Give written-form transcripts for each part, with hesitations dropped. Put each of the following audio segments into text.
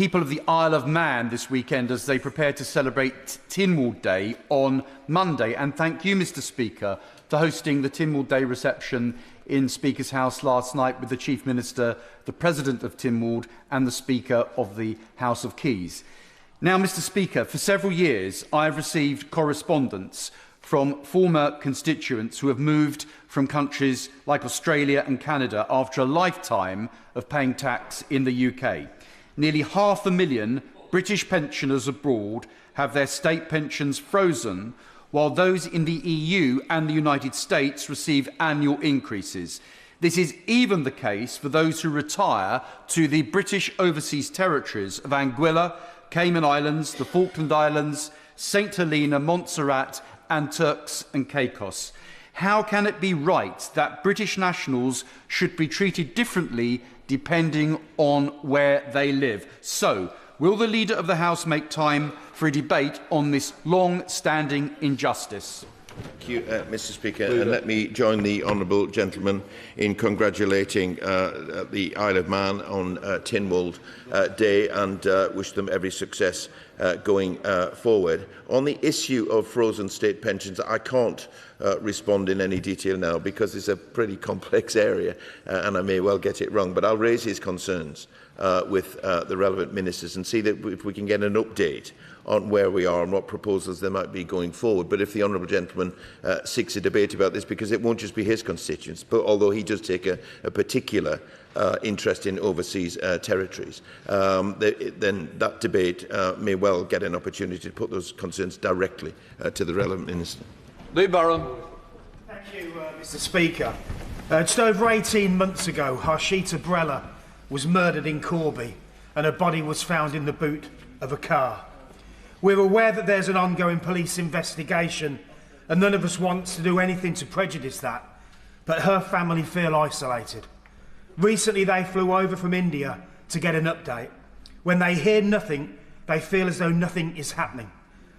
people of the Isle of Man this weekend as they prepare to celebrate Tynwald Day on Monday. And thank you, Mr. Speaker, for hosting the Tynwald Day reception in Speaker's House last night with the Chief Minister, the President of Tynwald and the Speaker of the House of Keys. Now, Mr. Speaker, for several years I have received correspondence from former constituents who have moved from countries like Australia and Canada after a lifetime of paying tax in the UK. Nearly 500,000 British pensioners abroad have their state pensions frozen, while those in the EU and the United States receive annual increases. This is even the case for those who retire to the British overseas territories of Anguilla, Cayman Islands, the Falkland Islands, St Helena, Montserrat and Turks and Caicos. How can it be right that British nationals should be treated differently depending on where they live? So, will the Leader of the House make time for a debate on this long-standing injustice? Thank you, Mr. Speaker. And let me join the honourable gentleman in congratulating the Isle of Man on Tynwald Day and wish them every success going forward. On the issue of frozen state pensions, I can't respond in any detail now because it's a pretty complex area and I may well get it wrong, but I'll raise his concerns with the relevant ministers and see that if we can get an update on where we are and what proposals there might be going forward. But if the honourable gentleman seeks a debate about this, because it won't just be his constituents, but although he does take a particular interest in overseas territories, then that debate may well get an opportunity to put those concerns directly to the relevant minister. Lee Barron. Thank you, Mr. Speaker. Just over 18 months ago, Harshita Brella was murdered in Corby and her body was found in the boot of a car. We're aware that there's an ongoing police investigation and none of us wants to do anything to prejudice that, but her family feel isolated. Recently they flew over from India to get an update. When they hear nothing, they feel as though nothing is happening.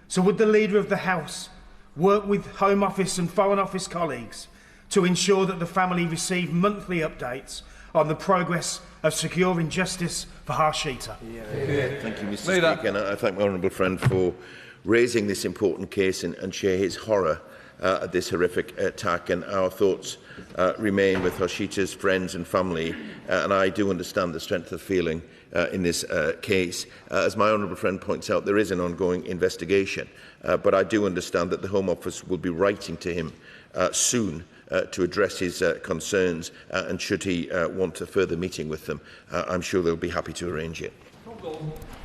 So would the Leader of the House work with Home Office and Foreign Office colleagues to ensure that the family receive monthly updates on the progress of securing justice for Harshita? Thank you, Mr. Speaker, and I thank my honourable friend for raising this important case and share his horror at this horrific attack. And our thoughts remain with Harshita's friends and family, and I do understand the strength of feeling in this case. As my honourable friend points out, there is an ongoing investigation, but I do understand that the Home Office will be writing to him soon to address his concerns, and should he want a further meeting with them, I'm sure they'll be happy to arrange it.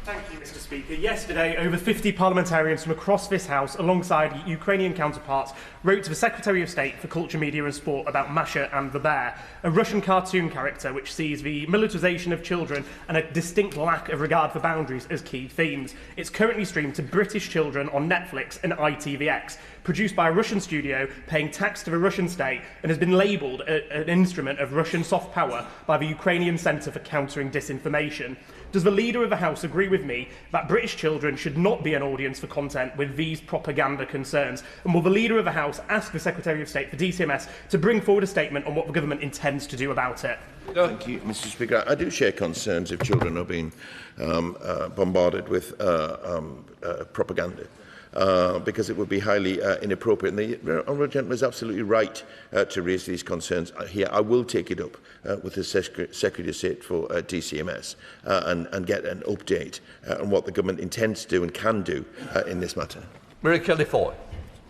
Thank you, Mr. Speaker. Yesterday, over 50 parliamentarians from across this House, alongside Ukrainian counterparts, wrote to the Secretary of State for Culture, Media and Sport about Masha and the Bear, a Russian cartoon character which sees the militarisation of children and a distinct lack of regard for boundaries as key themes. It's currently streamed to British children on Netflix and ITVX, produced by a Russian studio, paying tax to the Russian state, and has been labelled an instrument of Russian soft power by the Ukrainian Centre for Countering Disinformation. Does the Leader of the House agree with me that British children should not be an audience for content with these propaganda concerns? And will the Leader of the House ask the Secretary of State for DCMS to bring forward a statement on what the government intends to do about it? Thank you, Mr. Speaker. I do share concerns if children are being bombarded with propaganda. Because it would be highly inappropriate. And the honourable gentleman is absolutely right to raise these concerns here. I will take it up with the Secretary of State for DCMS and get an update on what the government intends to do and can do in this matter. Mary Kelly-Foy.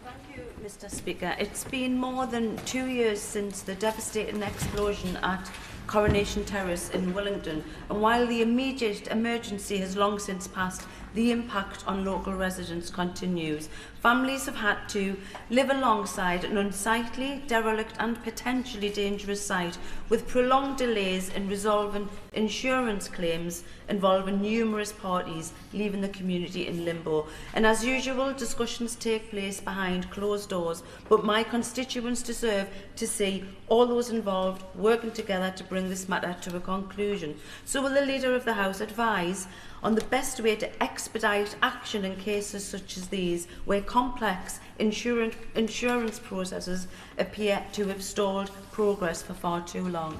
Thank you, Mr. Speaker. It's been more than 2 years since the devastating explosion at Coronation Terrace in Wellington, and while the immediate emergency has long since passed, the impact on local residents continues. Families have had to live alongside an unsightly, derelict and potentially dangerous site, with prolonged delays in resolving insurance claims involving numerous parties, leaving the community in limbo. And as usual, discussions take place behind closed doors, but my constituents deserve to see all those involved working together to bring this matter to a conclusion. So will the Leader of the House advise on the best way to expedite action in cases such as these, where complex insurance processes appear to have stalled progress for far too long.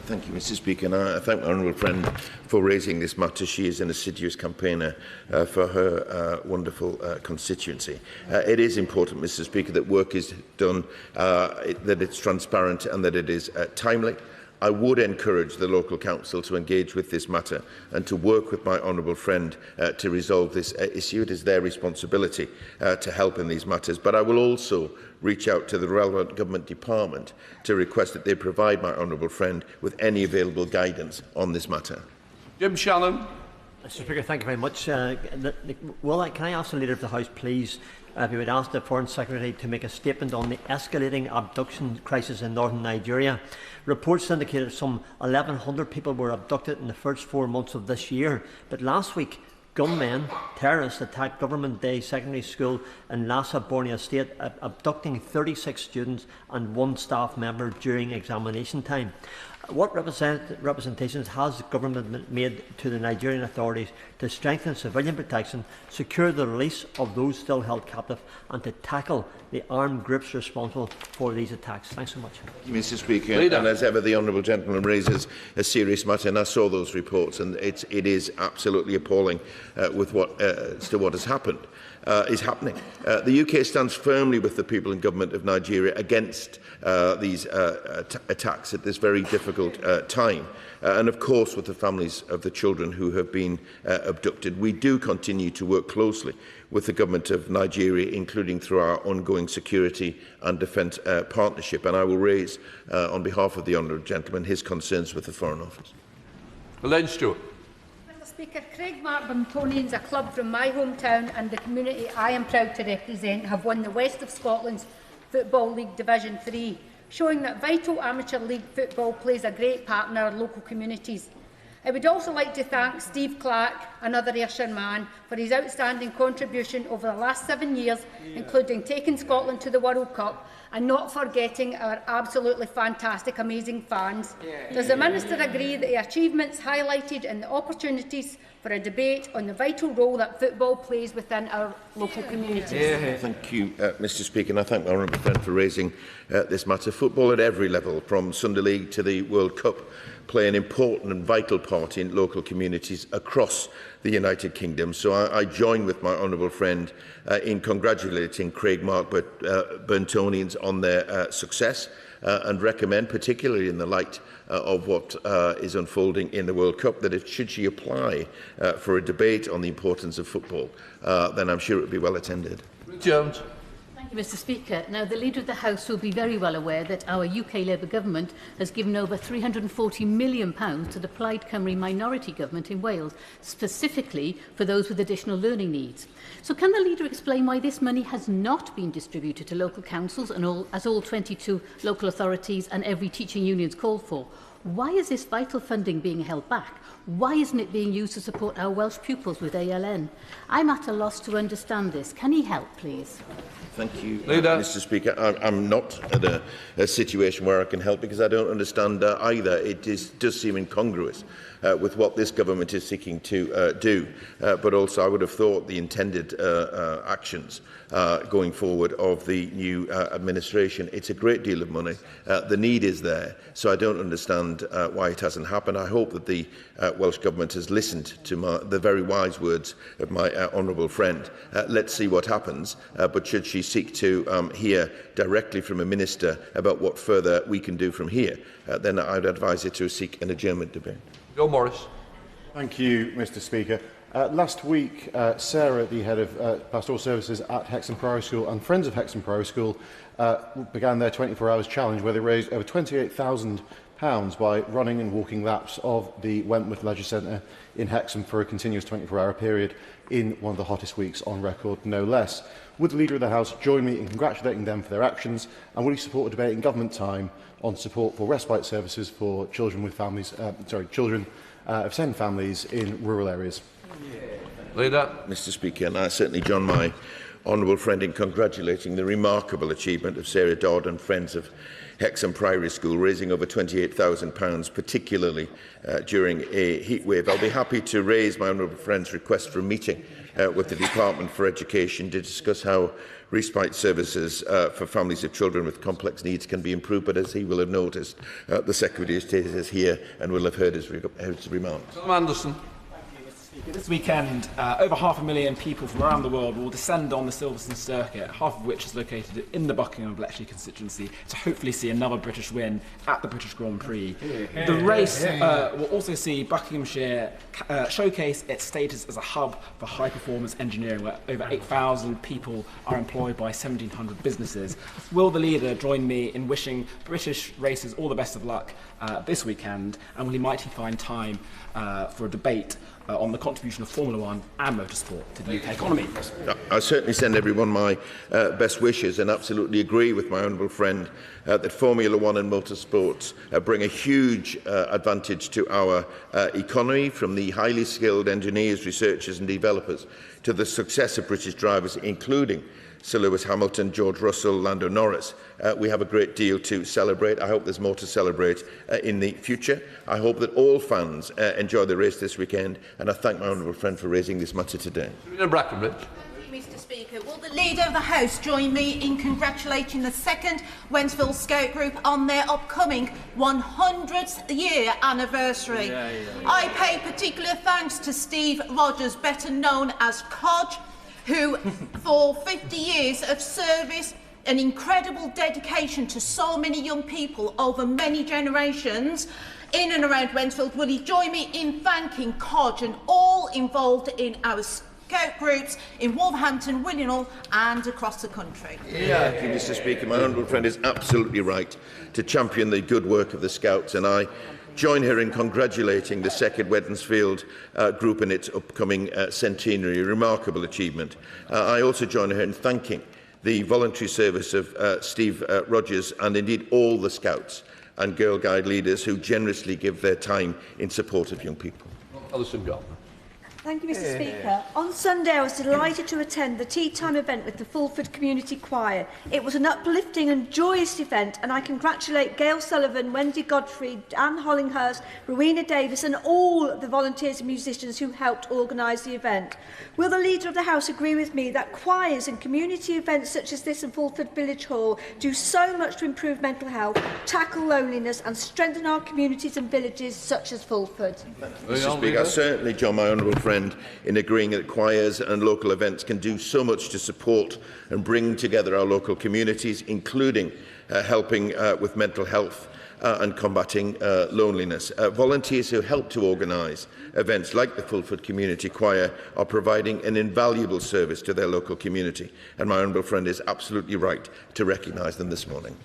Thank you, Mr. Speaker. And I thank my honourable friend for raising this matter. She is an assiduous campaigner for her wonderful constituency. It is important, Mr. Speaker, that work is done, that it's transparent and that it is timely. I would encourage the local council to engage with this matter and to work with my honourable friend to resolve this issue. It is their responsibility to help in these matters. But I will also reach out to the relevant government department to request that they provide my honourable friend with any available guidance on this matter. Jim Shannon. Mr. Speaker, thank you very much. Can I ask the Leader of the House, please, if you would ask the Foreign Secretary to make a statement on the escalating abduction crisis in northern Nigeria. Reports indicated some 1,100 people were abducted in the first 4 months of this year, but last week gunmen, terrorists, attacked Government Day Secondary School in Lassa, Borno State, abducting 36 students and 1 staff member during examination time. What representations has the government made to the Nigerian authorities to strengthen civilian protection, secure the release of those still held captive, and to tackle the armed groups responsible for these attacks? Thanks so much. Mr. Speaker, and as ever, the honourable gentleman raises a serious matter, and I saw those reports, and it is absolutely appalling with as to what has happened. Is happening. The UK stands firmly with the people and government of Nigeria against these attacks at this very difficult time, and of course with the families of the children who have been abducted. We do continue to work closely with the government of Nigeria, including through our ongoing security and defence partnership, and I will raise on behalf of the honourable gentleman his concerns with the Foreign Office. Len Stewart. Speaker, Craigmark Buntonians, a club from my hometown and the community I am proud to represent, have won the West of Scotland's Football League Division 3, showing that vital amateur league football plays a great part in our local communities. I would also like to thank Steve Clark, another Ayrshire man, for his outstanding contribution over the last 7 years, including taking Scotland to the World Cup and not forgetting our absolutely fantastic, amazing fans. Does the Minister agree that the achievements highlighted and the opportunities for a debate on the vital role that football plays within our local communities? Thank you, Mr. Speaker, and I thank my honourable friend for raising this matter. Football at every level, from Sunday League to the World Cup, play an important and vital part in local communities across the United Kingdom. So I join with my honourable friend in congratulating Craigmark Buntonians on their success and recommend, particularly in the light of what is unfolding in the World Cup, that should she apply for a debate on the importance of football, then I'm sure it would be well attended. Jones. Mr. Speaker, now the Leader of the House will be very well aware that our UK Labour Government has given over £340 million to the Plaid Cymru minority government in Wales, specifically for those with additional learning needs. So can the Leader explain why this money has not been distributed to local councils, and as all 22 local authorities and every teaching union has called for? Why is this vital funding being held back? Why isn't it being used to support our Welsh pupils with ALN? I'm at a loss to understand this. Can he help, please? Thank you, Mr. Speaker. I'm not at a situation where I can help because I don't understand either. It does seem incongruous with what this government is seeking to do, but also I would have thought the intended actions going forward of the new administration. It's a great deal of money. The need is there, so I don't understand why it hasn't happened. I hope that the Welsh Government has listened to the very wise words of my honourable friend. Let's see what happens, but should she seek to hear directly from a minister about what further we can do from here, then I would advise her to seek an adjournment debate. Joe Morris. Thank you, Mr. Speaker. Last week, Sarah, the head of Pastoral Services at Hexham Priory School, and Friends of Hexham Priory School began their 24 Hours Challenge, where they raised over £28,000 by running and walking laps of the Wentworth Leisure Centre in Hexham for a continuous 24-hour period in one of the hottest weeks on record, no less. Would the Leader of the House join me in congratulating them for their actions, and will he support a debate in government time on support for respite services for children with families, children of SEND families in rural areas? Leader. Mr. Speaker, and I certainly join my honourable friend in congratulating the remarkable achievement of Sarah Dodd and friends of Hexham Priory School, raising over £28,000, particularly during a heatwave. I'll be happy to raise my honourable friend's request for a meeting with the Department for Education to discuss how respite services for families of children with complex needs can be improved. But as he will have noticed, the Secretary of State is here and will have heard his remarks. Anderson. This weekend, over 500,000 people from around the world will descend on the Silverstone circuit, half of which is located in the Buckingham Bletchley constituency, to hopefully see another British win at the British Grand Prix. The race will also see Buckinghamshire showcase its status as a hub for high-performance engineering, where over 8,000 people are employed by 1,700 businesses. Will the leader join me in wishing British racers all the best of luck this weekend, and might he find time for a debate on the contribution of Formula One and motorsport to the UK economy? I certainly send everyone my best wishes and absolutely agree with my honourable friend that Formula One and motorsport bring a huge advantage to our economy, from the highly skilled engineers, researchers and developers to the success of British drivers, including Sir Lewis Hamilton, George Russell, Lando Norris. We have a great deal to celebrate. I hope there's more to celebrate in the future. I hope that all fans enjoy the race this weekend, and I thank my honourable friend for raising this matter today. Mr. Speaker, will the Leader of the House join me in congratulating the 2nd Wentzville Scout Group on their upcoming 100th year anniversary? I pay particular thanks to Steve Rogers, better known as Codge, who, for 50 years of service and incredible dedication to so many young people over many generations in and around Wentzville, will he join me in thanking Codge and all involved in our Scout groups in Wolverhampton, Willenhall and across the country? Thank you, Mr. Speaker. My honourable friend is absolutely right to champion the good work of the Scouts, and I join her in congratulating the 2nd Wednesfield group in its upcoming centenary, a remarkable achievement. I also join her in thanking the voluntary service of Steve Rogers and indeed all the Scouts and Girl Guide leaders who generously give their time in support of young people. Alison Gardner. Thank you, Mr. Speaker. On Sunday, I was delighted to attend the tea time event with the Fulford Community Choir. It was an uplifting and joyous event, and I congratulate Gail Sullivan, Wendy Godfrey, Anne Hollinghurst, Rowena Davis and all the volunteers and musicians who helped organise the event. Will the Leader of the House agree with me that choirs and community events such as this in Fulford Village Hall do so much to improve mental health, tackle loneliness and strengthen our communities and villages such as Fulford? Mr. Speaker, I certainly join my honourable friend in agreeing that choirs and local events can do so much to support and bring together our local communities, including helping with mental health and combating loneliness. Volunteers who help to organise events like the Fulford Community Choir are providing an invaluable service to their local community, and my honourable friend is absolutely right to recognise them this morning.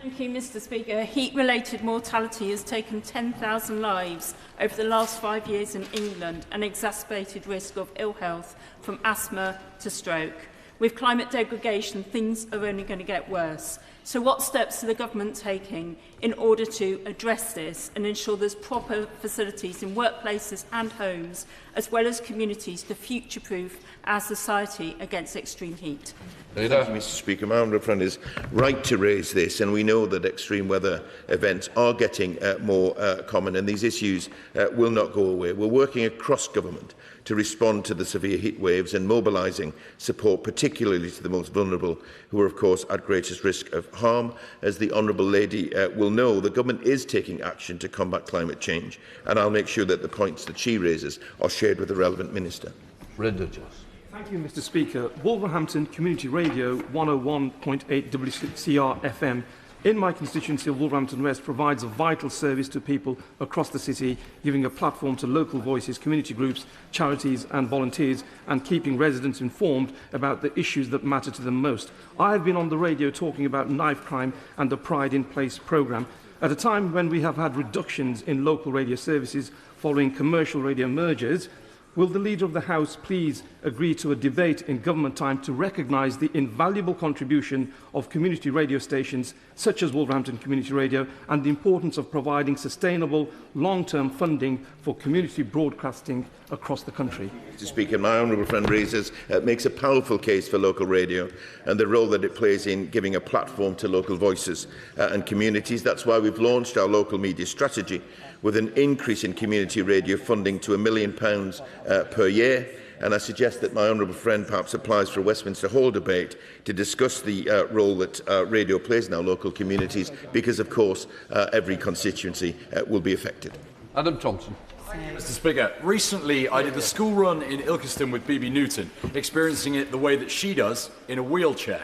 Thank you, Mr. Speaker. Heat-related mortality has taken 10,000 lives over the last 5 years in England and exacerbated risk of ill health from asthma to stroke. With climate degradation, things are only going to get worse. So what steps are the government taking in order to address this and ensure there's proper facilities in workplaces and homes, as well as communities, to future-proof our society against extreme heat? Thank you, Mr. Speaker. My honourable friend is right to raise this, and we know that extreme weather events are getting more common, and these issues will not go away. We're working across government to respond to the severe heat waves and mobilising support, particularly to the most vulnerable, who are, of course, at greatest risk of harm. As the Honourable Lady will know, the government is taking action to combat climate change, and I'll make sure that the points that she raises are shared with the relevant minister. Thank you, Mr. Speaker. Wolverhampton Community Radio 101.8 WCR FM in my constituency of Wolverhampton West provides a vital service to people across the city, giving a platform to local voices, community groups, charities and volunteers, and keeping residents informed about the issues that matter to them most. I have been on the radio talking about knife crime and the Pride in Place programme at a time when we have had reductions in local radio services following commercial radio mergers. Will the Leader of the House please agree to a debate in government time to recognise the invaluable contribution of community radio stations such as Wolverhampton Community Radio and the importance of providing sustainable, long-term funding for community broadcasting across the country? Mr. Speaker, my honourable friend makes a powerful case for local radio and the role that it plays in giving a platform to local voices and communities. That's why we've launched our local media strategy with an increase in community radio funding to £1 million per year. And I suggest that my honourable friend perhaps applies for a Westminster Hall debate to discuss the role that radio plays in our local communities, because, of course, every constituency will be affected. Adam Thompson. Mr. Speaker, recently I did the school run in Ilkeston with Bibi Newton, experiencing it the way that she does in a wheelchair.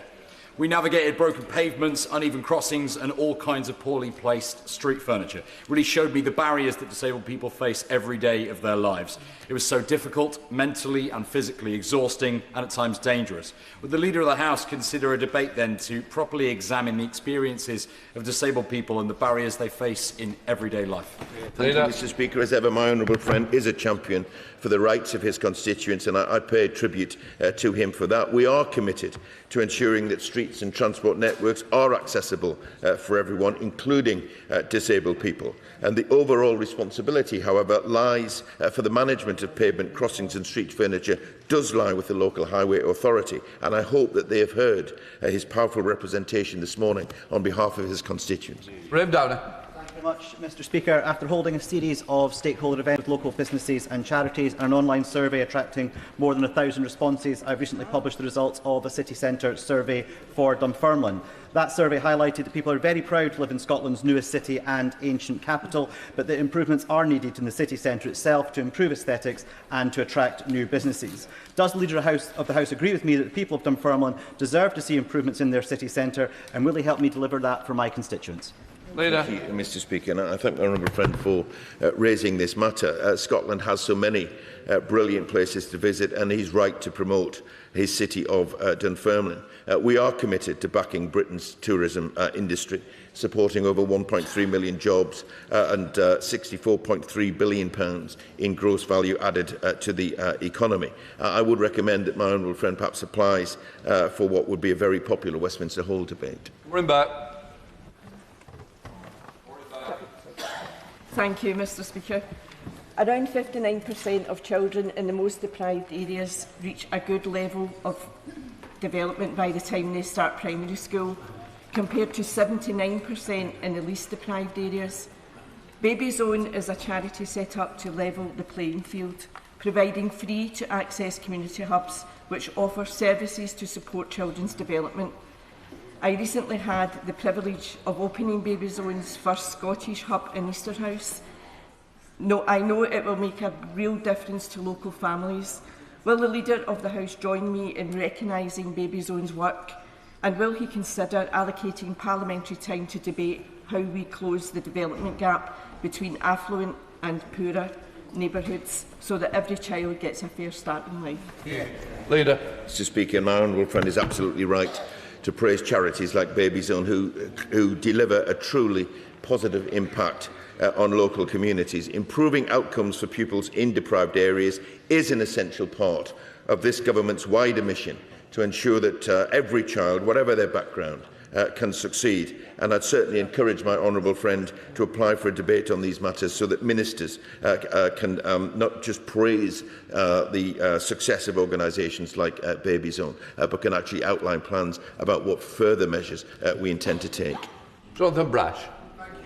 We navigated broken pavements, uneven crossings and all kinds of poorly placed street furniture. It really showed me the barriers that disabled people face every day of their lives. It was so difficult, mentally and physically exhausting and at times dangerous. Would the Leader of the House consider a debate then to properly examine the experiences of disabled people and the barriers they face in everyday life? Thank you, Mr. Speaker. As ever, my honourable friend is a champion for the rights of his constituents, and I pay tribute to him for that. We are committed to ensuring that streets and transport networks are accessible for everyone, including disabled people. And the overall responsibility, however, lies for the management of pavement crossings and street furniture does lie with the local highway authority, and I hope that they have heard his powerful representation this morning on behalf of his constituents. Graham Downer. Thank you very much, Mr. Speaker. After holding a series of stakeholder events with local businesses and charities and an online survey attracting more than 1,000 responses, I've recently published the results of a city centre survey for Dunfermline. That survey highlighted that people are very proud to live in Scotland's newest city and ancient capital, but that improvements are needed in the city centre itself to improve aesthetics and to attract new businesses. Does the Leader of the House agree with me that the people of Dunfermline deserve to see improvements in their city centre, and will he help me deliver that for my constituents? Thank you, Mr. Speaker, and I thank my honourable friend for raising this matter. Scotland has so many brilliant places to visit, and he's right to promote his city of Dunfermline. We are committed to backing Britain's tourism industry, supporting over 1.3 million jobs and £64.3 billion in gross value added to the economy. I would recommend that my honourable friend perhaps applies for what would be a very popular Westminster Hall debate. Thank you, Mr. Speaker. Around 59% of children in the most deprived areas reach a good level of development by the time they start primary school, compared to 79% in the least deprived areas. Baby Zone is a charity set up to level the playing field, providing free to access community hubs which offer services to support children's development. I recently had the privilege of opening Baby Zone's first Scottish hub in Easterhouse. I know it will make a real difference to local families. Will the Leader of the House join me in recognising Baby Zone's work? And will he consider allocating parliamentary time to debate how we close the development gap between affluent and poorer neighbourhoods so that every child gets a fair start in life? Leader. Mr. Speaker, my honourable friend is absolutely right to praise charities like Baby Zone who deliver a truly positive impact on local communities. Improving outcomes for pupils in deprived areas is an essential part of this government's wider mission to ensure that every child, whatever their background, can succeed. And I'd certainly encourage my honourable friend to apply for a debate on these matters so that ministers can not just praise the success of organisations like Baby Zone, but can actually outline plans about what further measures we intend to take. Jonathan Brash.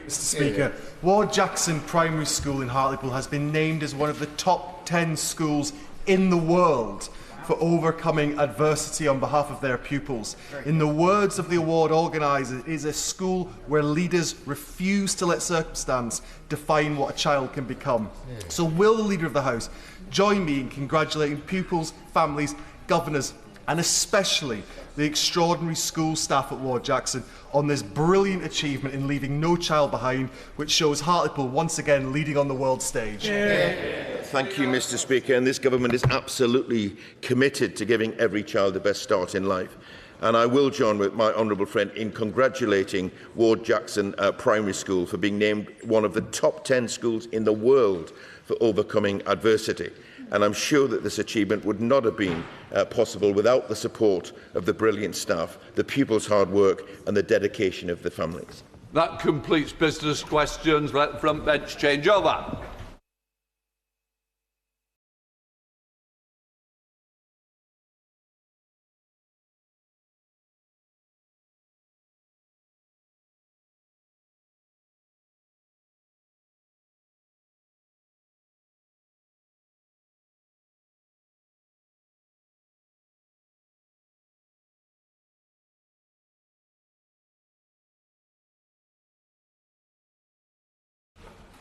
Mr. Speaker, Ward Jackson Primary School in Hartlepool has been named as one of the top 10 schools in the world for overcoming adversity on behalf of their pupils. In the words of the award organiser, it is a school where leaders refuse to let circumstance define what a child can become. So will the Leader of the House join me in congratulating pupils, families, governors and especially the extraordinary school staff at Ward Jackson on this brilliant achievement in leaving no child behind, which shows Hartlepool once again leading on the world stage. Thank you, Mr. Speaker. And this government is absolutely committed to giving every child the best start in life. And I will join with my honourable friend in congratulating Ward Jackson Primary School for being named one of the top 10 schools in the world for overcoming adversity. and I'm sure that this achievement would not have been possible without the support of the brilliant staff, the pupils' hard work and the dedication of the families. That completes business questions. Let the front bench change over.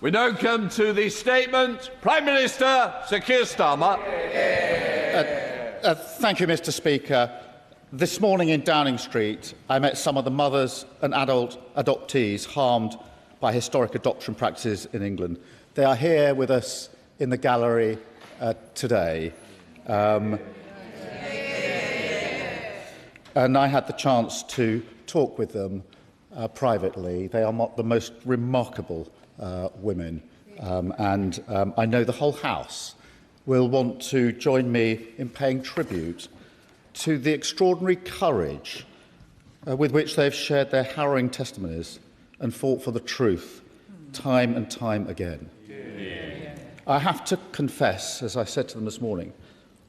We now come to the statement. Prime Minister Keir Starmer. Thank you, Mr. Speaker. This morning in Downing Street, I met some of the mothers and adult adoptees harmed by historic adoption practices in England. They are here with us in the gallery today. And I had the chance to talk with them privately. They are the most remarkable women, and I know the whole House will want to join me in paying tribute to the extraordinary courage with which they've shared their harrowing testimonies and fought for the truth time and time again. I have to confess, as I said to them this morning,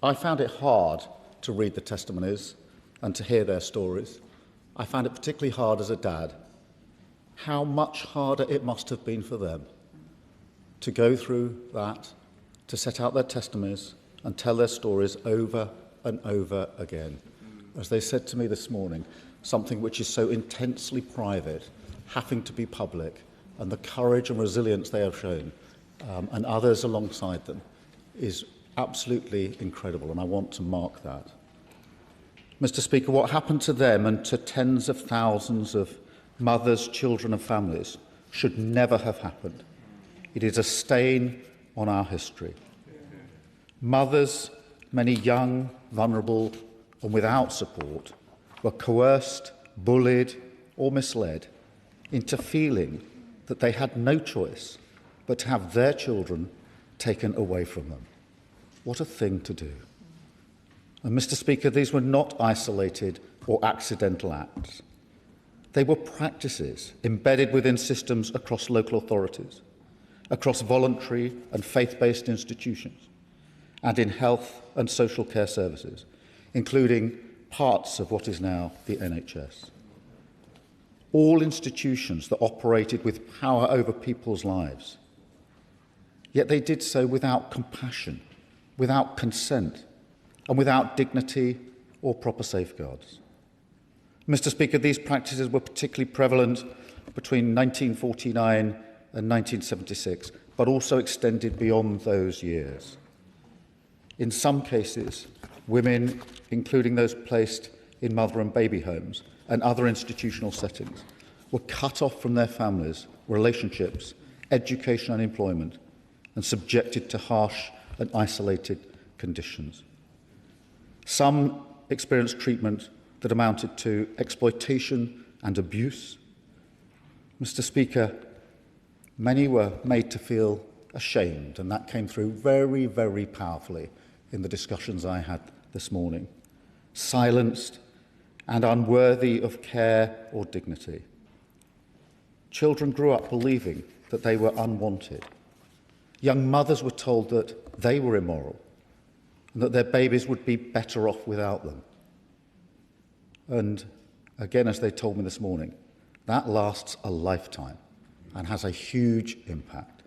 I found it hard to read the testimonies and to hear their stories. I found it particularly hard as a dad. How much harder it must have been for them to go through that, to set out their testimonies and tell their stories over and over again. As they said to me this morning, something which is so intensely private, having to be public, and the courage and resilience they have shown, and others alongside them, is absolutely incredible, and I want to mark that. Mr. Speaker, what happened to them and to tens of thousands of mothers, children and families should never have happened. It is a stain on our history. Mothers, many young, vulnerable and without support, were coerced, bullied or misled into feeling that they had no choice but to have their children taken away from them. What a thing to do. And Mr. Speaker, these were not isolated or accidental acts. They were practices embedded within systems across local authorities, across voluntary and faith-based institutions, and in health and social care services, including parts of what is now the NHS. All institutions that operated with power over people's lives. Yet they did so without compassion, without consent, and without dignity or proper safeguards. Mr. Speaker, these practices were particularly prevalent between 1949 and 1976, but also extended beyond those years. In some cases, women, including those placed in mother and baby homes and other institutional settings, were cut off from their families, relationships, education and employment, and subjected to harsh and isolated conditions. Some experienced treatment that amounted to exploitation and abuse. Mr. Speaker, many were made to feel ashamed, and that came through very, very powerfully in the discussions I had this morning. Silenced and unworthy of care or dignity. Children grew up believing that they were unwanted. Young mothers were told that they were immoral and that their babies would be better off without them. And again, as they told me this morning, that lasts a lifetime and has a huge impact.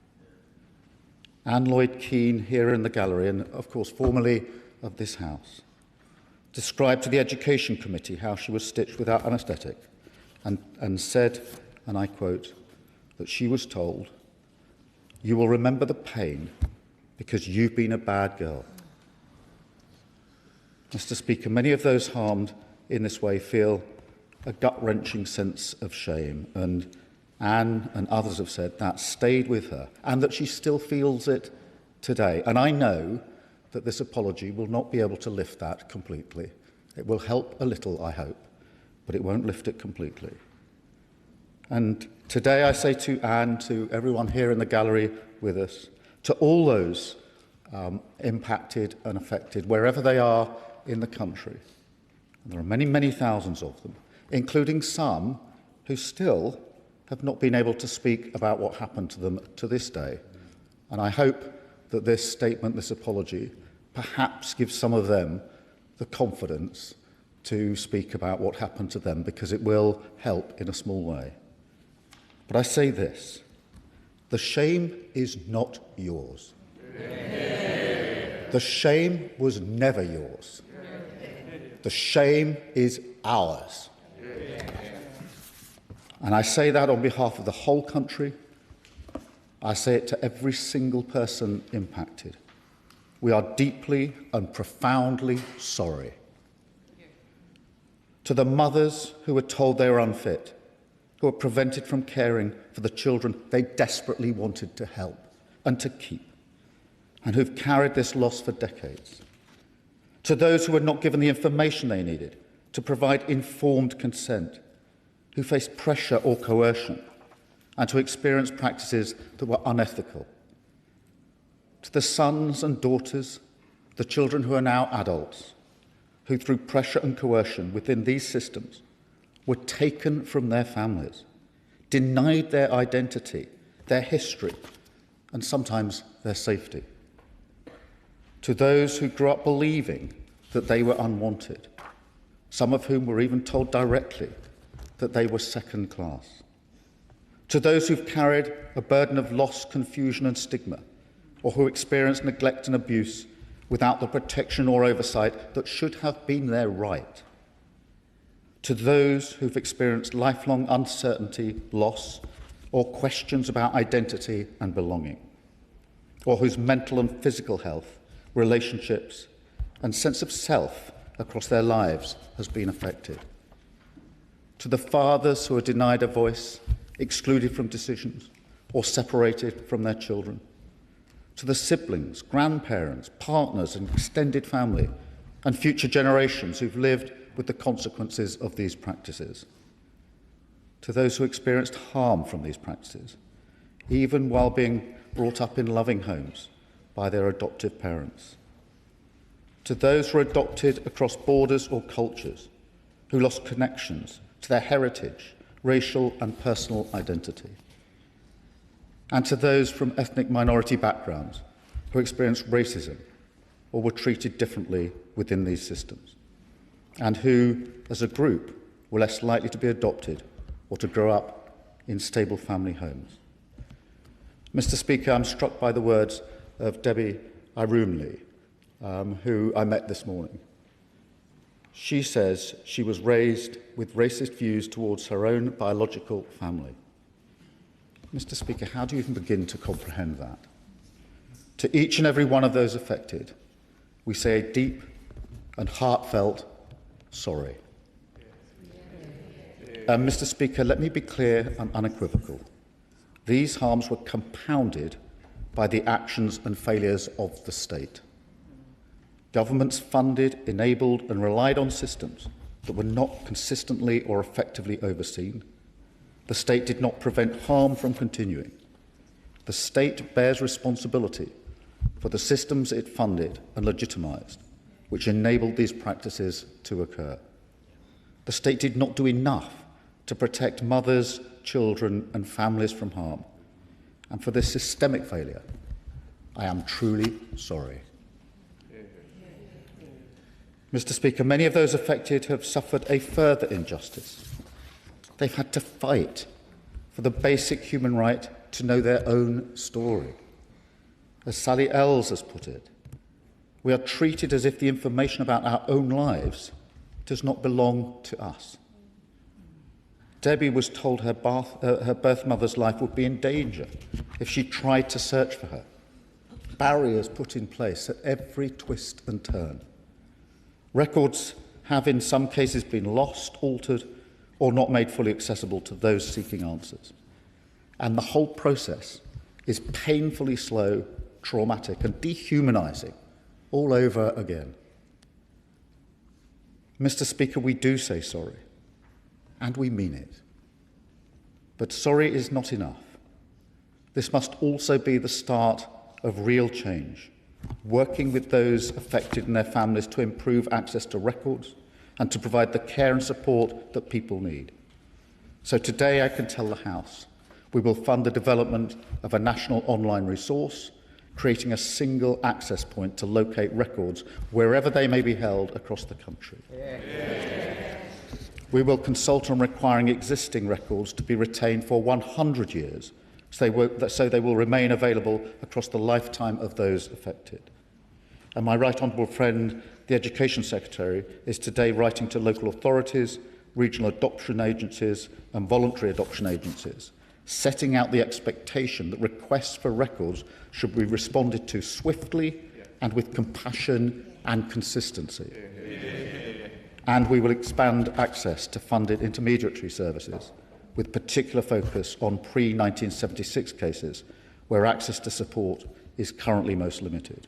Anne Lloyd Keane, here in the gallery, and of course formerly of this House, described to the Education Committee how she was stitched without anaesthetic and said, and I quote, that she was told, "You will remember the pain because you've been a bad girl." Mr. Speaker, many of those harmed in this way feel a gut-wrenching sense of shame, and Anne and others have said that stayed with her and that she still feels it today. And I know that this apology will not be able to lift that completely. It will help a little, I hope, but it won't lift it completely. And today I say to Anne, to everyone here in the gallery with us, to all those impacted and affected wherever they are in the country. And there are many, many thousands of them, including some who still have not been able to speak about what happened to them to this day. And I hope that this statement, this apology, perhaps gives some of them the confidence to speak about what happened to them, because it will help in a small way. But I say this: the shame is not yours. The shame was never yours. The shame is ours. And I say that on behalf of the whole country. I say it to every single person impacted. We are deeply and profoundly sorry. To the mothers who were told they were unfit, who were prevented from caring for the children they desperately wanted to help and to keep, and who've carried this loss for decades. To those who were not given the information they needed to provide informed consent, who faced pressure or coercion, and who experienced practices that were unethical. To the sons and daughters, the children who are now adults, who through pressure and coercion within these systems were taken from their families, denied their identity, their history, and sometimes their safety. To those who grew up believing that they were unwanted, some of whom were even told directly that they were second class. To those who've carried a burden of loss, confusion and stigma, or who experienced neglect and abuse without the protection or oversight that should have been their right. To those who've experienced lifelong uncertainty, loss, or questions about identity and belonging, or whose mental and physical health, relationships, and sense of self across their lives has been affected. To the fathers who are denied a voice, excluded from decisions, or separated from their children. To the siblings, grandparents, partners, and extended family, and future generations who've lived with the consequences of these practices. To those who experienced harm from these practices, even while being brought up in loving homes by their adoptive parents. To those who were adopted across borders or cultures, who lost connections to their heritage, racial and personal identity. And to those from ethnic minority backgrounds who experienced racism or were treated differently within these systems, and who, as a group, were less likely to be adopted or to grow up in stable family homes. Mr. Speaker, I'm struck by the words of Debbie Irumli, who I met this morning. She says she was raised with racist views towards her own biological family. Mr. Speaker, how do you even begin to comprehend that? To each and every one of those affected, we say a deep and heartfelt sorry. Mr. Speaker, let me be clear and unequivocal. These harms were compounded by the actions and failures of the state. Governments funded, enabled and relied on systems that were not consistently or effectively overseen. The state did not prevent harm from continuing. The state bears responsibility for the systems it funded and legitimised, which enabled these practices to occur. The state did not do enough to protect mothers, children and families from harm. And for this systemic failure, I am truly sorry. Mr. Speaker, many of those affected have suffered a further injustice. They've had to fight for the basic human right to know their own story. As Sally Ells has put it, we are treated as if the information about our own lives does not belong to us. Debbie was told her birth mother's life would be in danger if she tried to search for her. Barriers put in place at every twist and turn. Records have in some cases been lost, altered, or not made fully accessible to those seeking answers. And the whole process is painfully slow, traumatic and dehumanising all over again. Mr. Speaker, we do say sorry, and we mean it. But sorry is not enough. This must also be the start of real change, working with those affected and their families to improve access to records and to provide the care and support that people need. So today I can tell the House we will fund the development of a national online resource, creating a single access point to locate records wherever they may be held across the country. We will consult on requiring existing records to be retained for 100 years, so they will remain available across the lifetime of those affected. And my right honourable friend, the Education Secretary, is today writing to local authorities, regional adoption agencies and voluntary adoption agencies, setting out the expectation that requests for records should be responded to swiftly and with compassion and consistency. And we will expand access to funded intermediary services, with particular focus on pre-1976 cases, where access to support is currently most limited.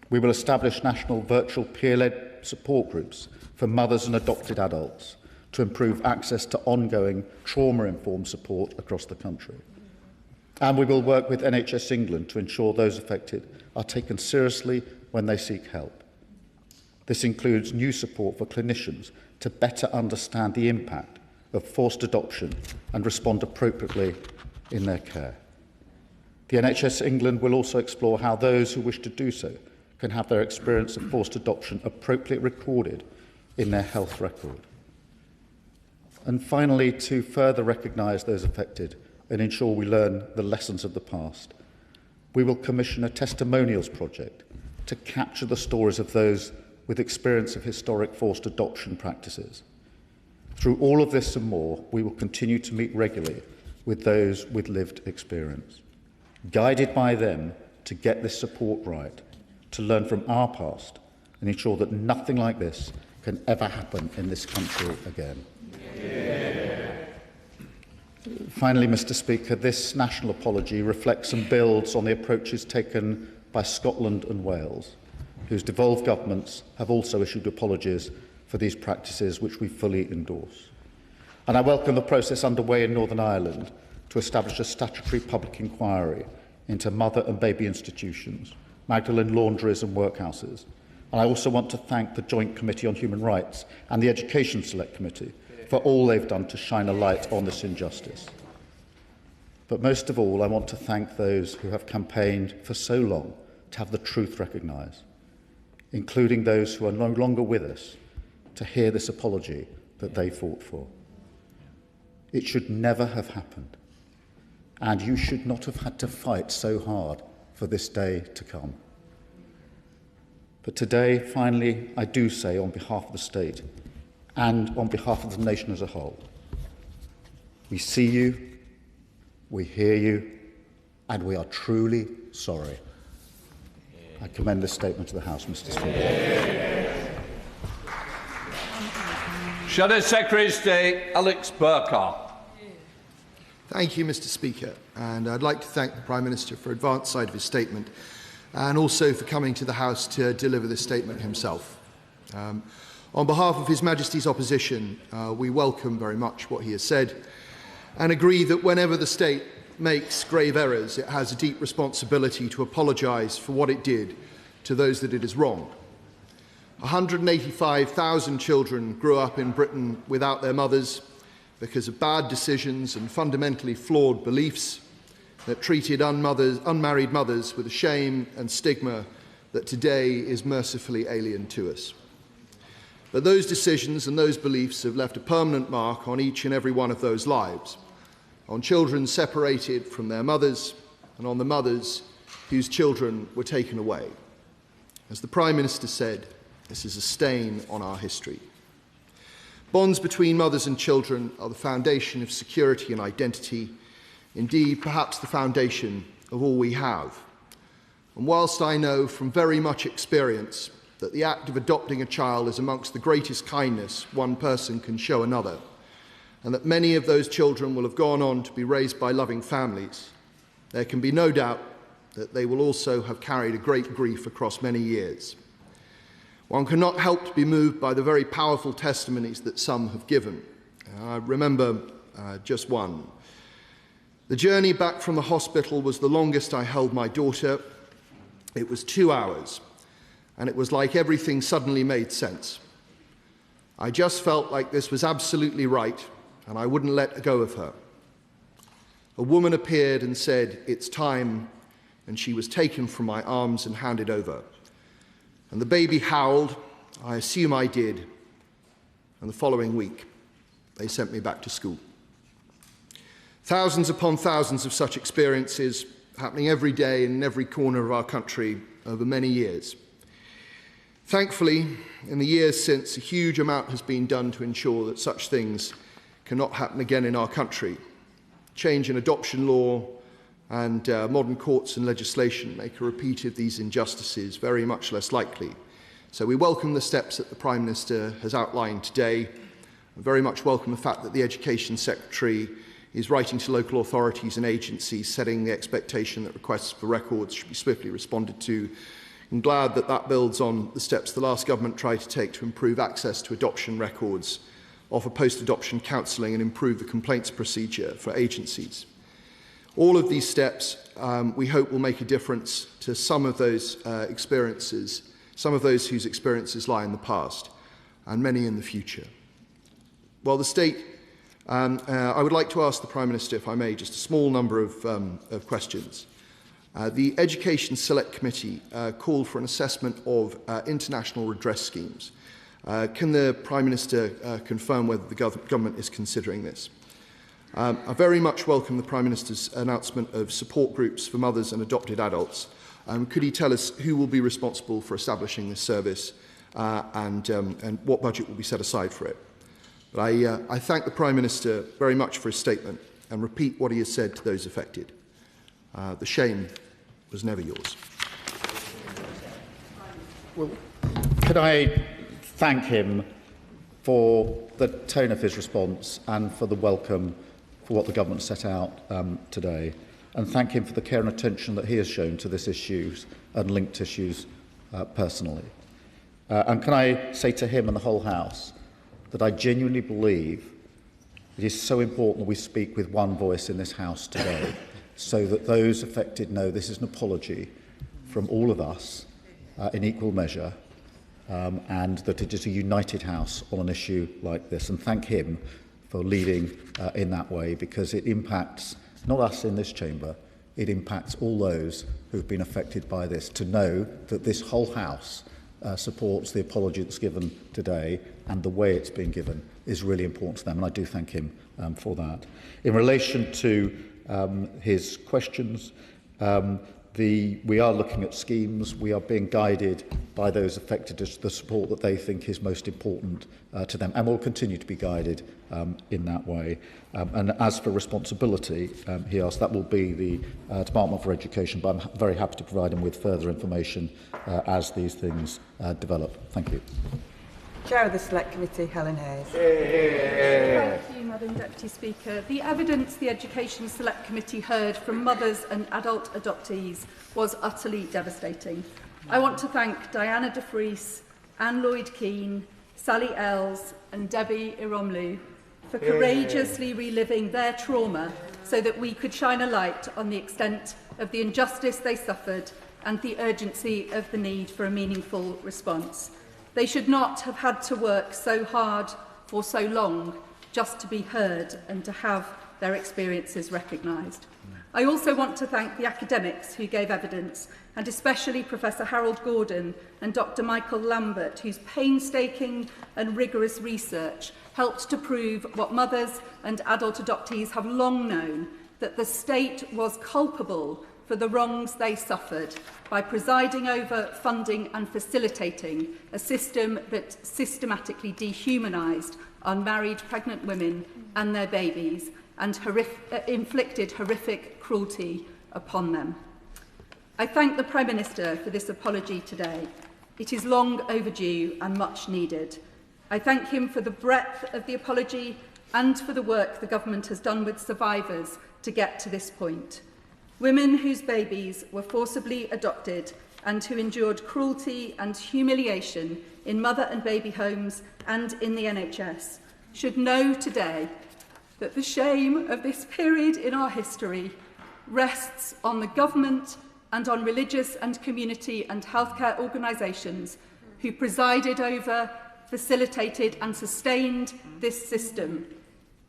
We will establish national virtual peer-led support groups for mothers and adopted adults to improve access to ongoing trauma-informed support across the country. And we will work with NHS England to ensure those affected are taken seriously when they seek help. This includes new support for clinicians to better understand the impact of forced adoption and respond appropriately in their care. The NHS England will also explore how those who wish to do so can have their experience of forced adoption appropriately recorded in their health record. And finally, to further recognise those affected and ensure we learn the lessons of the past, we will commission a testimonials project to capture the stories of those with experience of historic forced adoption practices. Through all of this and more, we will continue to meet regularly with those with lived experience, guided by them to get this support right, to learn from our past and ensure that nothing like this can ever happen in this country again. Finally, Mr. Speaker, this national apology reflects and builds on the approaches taken by Scotland and Wales, whose devolved governments have also issued apologies for these practices, which we fully endorse. And I welcome the process underway in Northern Ireland to establish a statutory public inquiry into mother and baby institutions, Magdalene laundries and workhouses. And I also want to thank the Joint Committee on Human Rights and the Education Select Committee for all they've done to shine a light on this injustice. But most of all, I want to thank those who have campaigned for so long to have the truth recognised, including those who are no longer with us, to hear this apology that they fought for. It should never have happened, and you should not have had to fight so hard for this day to come. But today, finally, I do say on behalf of the state and on behalf of the nation as a whole, we see you, we hear you, and we are truly sorry. I commend this statement to the House, Mr. Speaker. Shadow Secretary of State Alex Burkhardt. Thank you, Mr. Speaker, and I'd like to thank the Prime Minister for advance side of his statement and also for coming to the House to deliver this statement himself. On behalf of His Majesty's opposition, we welcome very much what he has said and agree that whenever the state makes grave errors, it has a deep responsibility to apologise for what it did to those that it has wronged. 185,000 children grew up in Britain without their mothers because of bad decisions and fundamentally flawed beliefs that treated unmarried mothers with a shame and stigma that today is mercifully alien to us. But those decisions and those beliefs have left a permanent mark on each and every one of those lives, on children separated from their mothers and on the mothers whose children were taken away. As the Prime Minister said, this is a stain on our history. Bonds between mothers and children are the foundation of security and identity, indeed perhaps the foundation of all we have. And whilst I know from very much experience that the act of adopting a child is amongst the greatest kindness one person can show another, and that many of those children will have gone on to be raised by loving families, there can be no doubt that they will also have carried a great grief across many years. One cannot help to be moved by the very powerful testimonies that some have given. I remember just one. The journey back from the hospital was the longest I held my daughter. It was 2 hours, and it was like everything suddenly made sense. I just felt like this was absolutely right, and I wouldn't let go of her. A woman appeared and said, "It's time," and she was taken from my arms and handed over. And the baby howled. I assume I did. And the following week, they sent me back to school. Thousands upon thousands of such experiences happening every day in every corner of our country over many years. Thankfully, in the years since, a huge amount has been done to ensure that such things cannot happen again in our country. Change in adoption law and modern courts and legislation make a repeat of these injustices very much less likely. So we welcome the steps that the Prime Minister has outlined today. I very much welcome the fact that the Education Secretary is writing to local authorities and agencies, setting the expectation that requests for records should be swiftly responded to. I'm glad that that builds on the steps the last government tried to take to improve access to adoption records, offer post-adoption counselling and improve the complaints procedure for agencies. All of these steps, we hope, will make a difference to some of those experiences, some of those whose experiences lie in the past, and many in the future. Well, the state, I would like to ask the Prime Minister, if I may, just a small number of questions. The Education Select Committee called for an assessment of international redress schemes. Can the Prime Minister confirm whether the government is considering this? I very much welcome the Prime Minister's announcement of support groups for mothers and adopted adults. Could he tell us who will be responsible for establishing this service and what budget will be set aside for it? But I thank the Prime Minister very much for his statement and repeat what he has said to those affected. The shame was never yours. Well, could I thank him for the tone of his response and for the welcome for what the government set out today, and thank him for the care and attention that he has shown to this issues and linked issues personally. And can I say to him and the whole House that I genuinely believe it is so important that we speak with one voice in this House today, so that those affected know this is an apology from all of us in equal measure, and that it is a united House on an issue like this. And thank him for leading in that way, because it impacts not us in this chamber, it impacts all those who have been affected by this, to know that this whole House supports the apology that's given today, and the way it's being given is really important to them, and I do thank him for that. In relation to his questions, we are looking at schemes. We are being guided by those affected as the support that they think is most important to them, and will continue to be guided in that way. And as for responsibility, he asked, that will be the Department for Education, but I'm very happy to provide him with further information as these things develop. Thank you. Chair of the Select Committee, Helen Hayes. Thank you, Madam Deputy Speaker. The evidence the Education Select Committee heard from mothers and adult adoptees was utterly devastating. I want to thank Diana de Vries, Anne Lloyd-Keane, Sally Ells and Debbie Iromlu for courageously reliving their trauma so that we could shine a light on the extent of the injustice they suffered and the urgency of the need for a meaningful response. They should not have had to work so hard for so long just to be heard and to have their experiences recognised. I also want to thank the academics who gave evidence, and especially Professor Harold Gordon and Dr Michael Lambert, whose painstaking and rigorous research helped to prove what mothers and adult adoptees have long known, that the state was culpable for the wrongs they suffered by presiding over, funding and facilitating a system that systematically dehumanised unmarried pregnant women and their babies and inflicted horrific cruelty upon them. I thank the Prime Minister for this apology today. It is long overdue and much needed. I thank him for the breadth of the apology and for the work the government has done with survivors to get to this point. Women whose babies were forcibly adopted and who endured cruelty and humiliation in mother and baby homes and in the NHS should know today that the shame of this period in our history rests on the government and on religious and community and healthcare organisations who presided over, facilitated and sustained this system.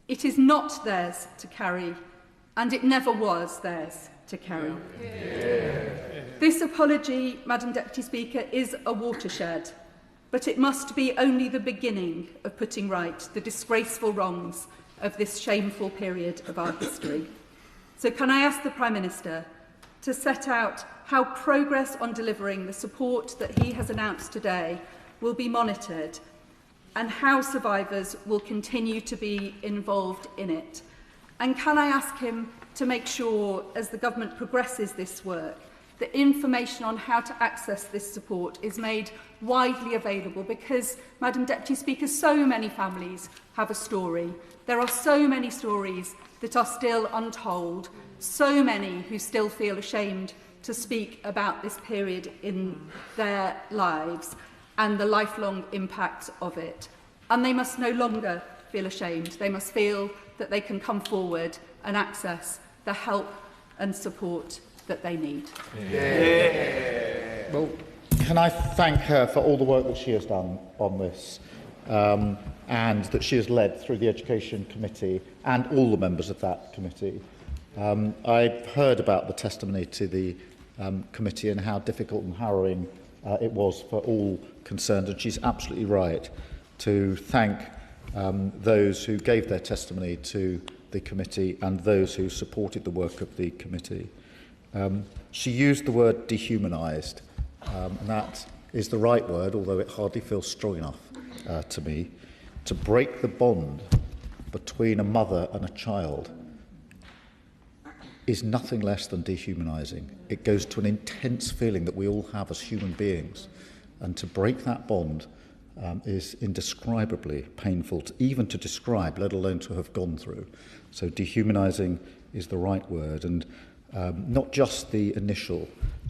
It is not theirs to carry, and it never was theirs to carry. This apology, Madam Deputy Speaker, is a watershed, but it must be only the beginning of putting right the disgraceful wrongs of this shameful period of our history. So can I ask the Prime Minister to set out how progress on delivering the support that he has announced today will be monitored and how survivors will continue to be involved in it? And can I ask him to make sure, as the government progresses this work, that information on how to access this support is made widely available? Because, Madam Deputy Speaker, so many families have a story. There are so many stories that are still untold, so many who still feel ashamed to speak about this period in their lives and the lifelong impact of it. And they must no longer feel ashamed. They must feel that they can come forward and access the help and support that they need. Well, can I thank her for all the work that she has done on this and that she has led through the Education Committee and all the members of that committee. I've heard about the testimony to the committee and how difficult and harrowing it was for all concerned, and she's absolutely right to thank those who gave their testimony to the committee and those who supported the work of the committee. She used the word dehumanised, and that is the right word, although it hardly feels strong enough to me. To break the bond between a mother and a child is nothing less than dehumanising. It goes to an intense feeling that we all have as human beings, and to break that bond is indescribably painful, even to describe, let alone to have gone through. So dehumanising is the right word, and not just the initial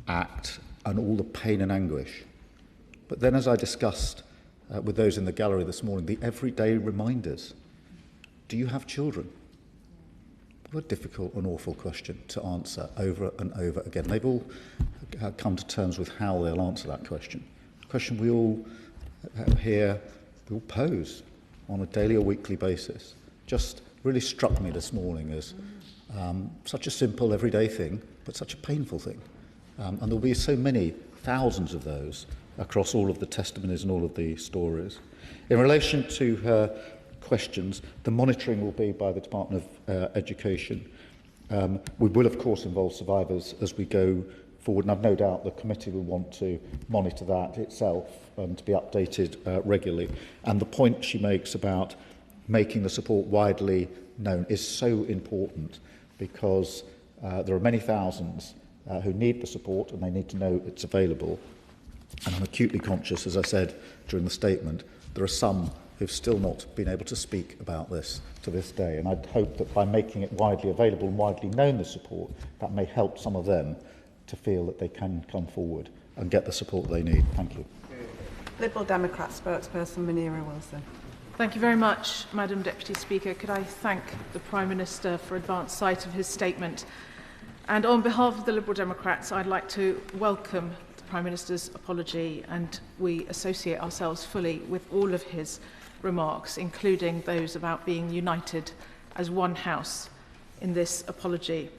act and all the pain and anguish, but then, as I discussed with those in the gallery this morning, the everyday reminders. Do you have children? What a difficult and awful question to answer over and over again. They've all come to terms with how they'll answer that question. A question we all hear, we all pose on a daily or weekly basis. Just really struck me this morning as such a simple everyday thing, but such a painful thing. And there'll be so many, thousands of those across all of the testimonies and all of the stories. In relation to her questions, the monitoring will be by the Department of Education. We will, of course, involve survivors as we go forward, and I've no doubt the committee will want to monitor that itself and to be updated regularly. And the point she makes about making the support widely known is so important, because there are many thousands who need the support and they need to know it's available. And I'm acutely conscious, as I said during the statement, there are some who've still not been able to speak about this to this day. And I'd hope that by making it widely available and widely known, the support, that may help some of them to feel that they can come forward and get the support they need. Thank you. Liberal Democrat spokesperson Munira Wilson. Thank you very much, Madam Deputy Speaker. Could I thank the Prime Minister for advance sight of his statement? And on behalf of the Liberal Democrats, I'd like to welcome the Prime Minister's apology, and we associate ourselves fully with all of his remarks, including those about being united as one house in this apology.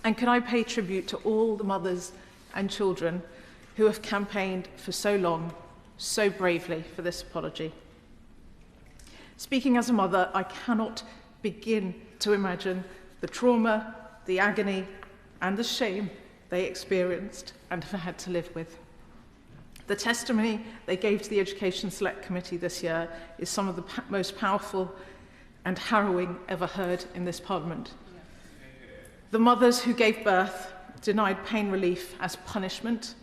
And can I pay tribute to all the mothers and children who have campaigned for so long, so bravely for this apology. Speaking as a mother, I cannot begin to imagine the trauma, the agony and the shame they experienced and have had to live with. The testimony they gave to the Education Select Committee this year is some of the most powerful and harrowing ever heard in this Parliament. The mothers who gave birth denied pain relief as punishment,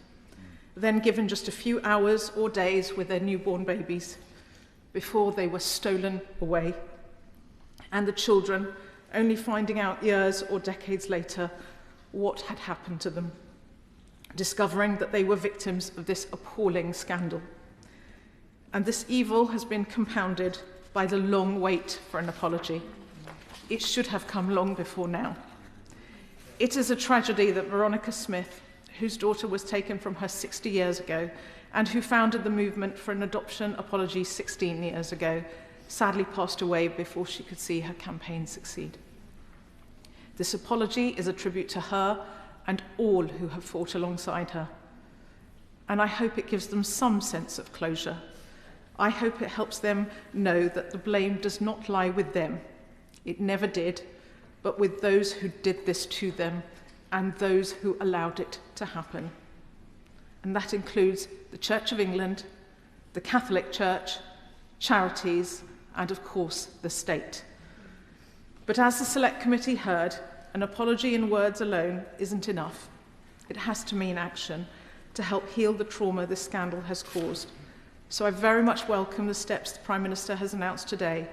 then given just a few hours or days with their newborn babies before they were stolen away, and the children only finding out years or decades later what had happened to them, discovering that they were victims of this appalling scandal. And this evil has been compounded by the long wait for an apology. It should have come long before now. It is a tragedy that Veronica Smith, whose daughter was taken from her 60 years ago and who founded the movement for an adoption apology 16 years ago, sadly passed away before she could see her campaign succeed. This apology is a tribute to her and all who have fought alongside her. And I hope it gives them some sense of closure. I hope it helps them know that the blame does not lie with them. It never did, but with those who did this to them and those who allowed it to happen. And that includes the Church of England, the Catholic Church, charities, and of course, the state. But as the Select Committee heard, an apology in words alone isn't enough. It has to mean action to help heal the trauma this scandal has caused. So I very much welcome the steps the Prime Minister has announced today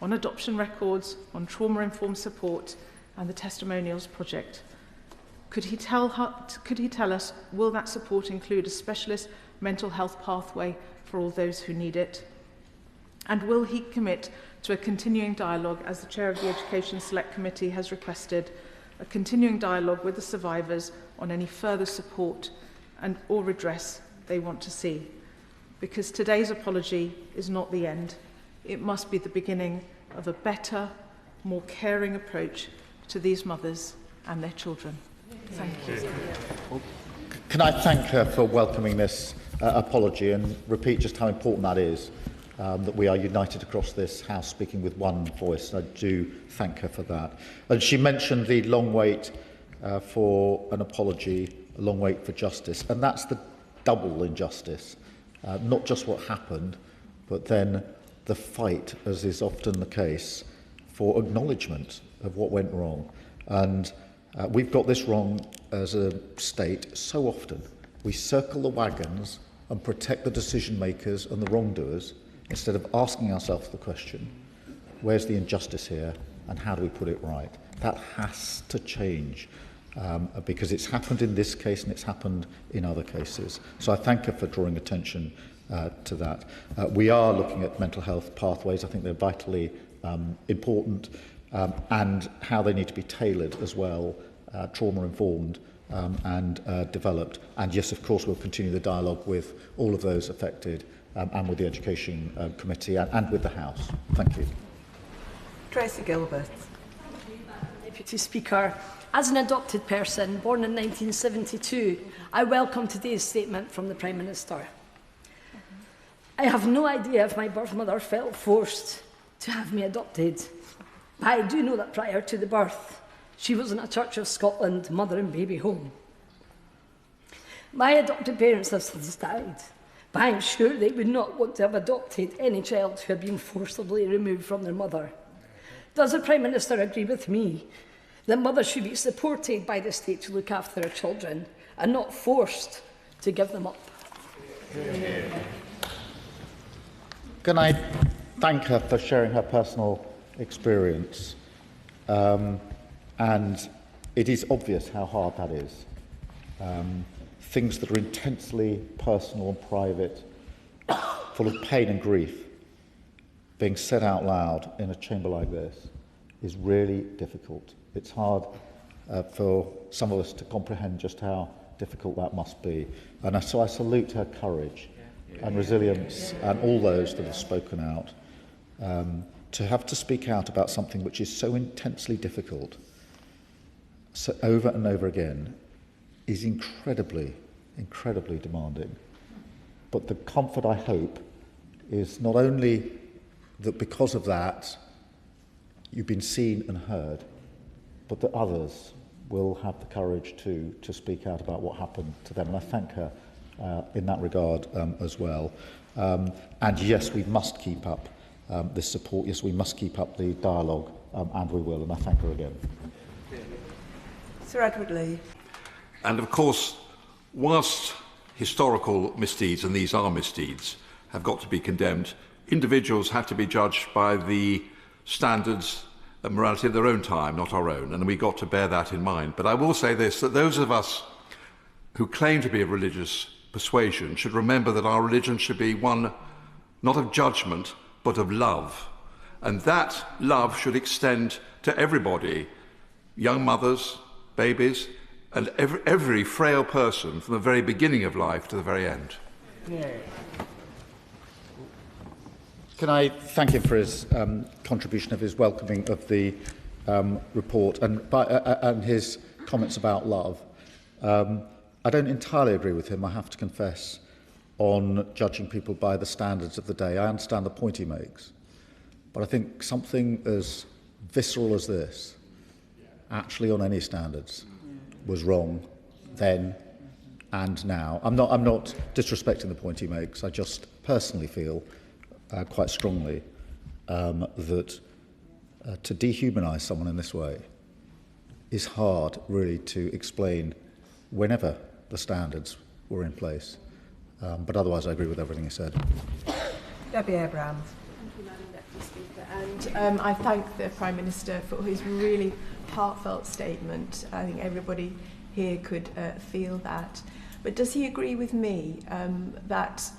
on adoption records, on trauma-informed support, and the Testimonials Project. Could he tell us, will that support include a specialist mental health pathway for all those who need it? And will he commit to a continuing dialogue, as the Chair of the Education Select Committee has requested, a continuing dialogue with the survivors on any further support and or redress they want to see? Because today's apology is not the end. It must be the beginning of a better, more caring approach to these mothers and their children. Thank you. Can I thank her for welcoming this apology and repeat just how important that is, that we are united across this House speaking with one voice. I do thank her for that. And she mentioned the long wait for an apology, a long wait for justice, and that's the double injustice. Not just what happened, but then the fight, as is often the case, for acknowledgement of what went wrong. And we've got this wrong as a state so often. We circle the wagons and protect the decision makers and the wrongdoers instead of asking ourselves the question, where's the injustice here and how do we put it right? That has to change. Because it's happened in this case and it's happened in other cases. So I thank her for drawing attention to that. We are looking at mental health pathways. I think they're vitally important and how they need to be tailored as well, trauma-informed and developed. And yes, of course, we'll continue the dialogue with all of those affected and with the Education Committee and with the House. Thank you. Tracy Gilbert. Deputy Speaker, as an adopted person born in 1972, I welcome today's statement from the Prime Minister. I have no idea if my birth mother felt forced to have me adopted, but I do know that prior to the birth, she was in a Church of Scotland mother and baby home. My adopted parents have since died, but I'm sure they would not want to have adopted any child who had been forcibly removed from their mother. Does the Prime Minister agree with me that mothers should be supported by the state to look after their children and not forced to give them up? Can I thank her for sharing her personal experience? And it is obvious how hard that is. Things that are intensely personal and private, full of pain and grief, being said out loud in a chamber like this is really difficult. It's hard for some of us to comprehend just how difficult that must be. And so I salute her courage and resilience and all those that have spoken out. To have to speak out about something which is so intensely difficult, so over and over again, is incredibly, incredibly demanding. But the comfort, I hope, is not only that because of that, you've been seen and heard, but that others will have the courage to speak out about what happened to them. And I thank her in that regard as well. And yes, we must keep up this support. Yes, we must keep up the dialogue, and we will. And I thank her again. Sir Edward Lee. And of course, whilst historical misdeeds, and these are misdeeds, have got to be condemned, individuals have to be judged by the standards of morality of their own time, not our own, and we've got to bear that in mind. But I will say this, that those of us who claim to be of religious persuasion should remember that our religion should be one not of judgment, but of love. And that love should extend to everybody, young mothers, babies, and every frail person from the very beginning of life to the very end. Yeah. Can I thank him for his contribution of his welcoming of the report and his comments about love. I don't entirely agree with him, I have to confess, on judging people by the standards of the day. I understand the point he makes, but I think something as visceral as this, actually on any standards, was wrong then and now. I'm not disrespecting the point he makes. I just personally feel quite strongly that to dehumanise someone in this way is hard, really, to explain whenever the standards were in place. But otherwise, I agree with everything he said. Debbie Abrahams. Thank you, Madam Deputy Speaker. And I thank the Prime Minister for his really heartfelt statement. I think everybody here could feel that. But does he agree with me that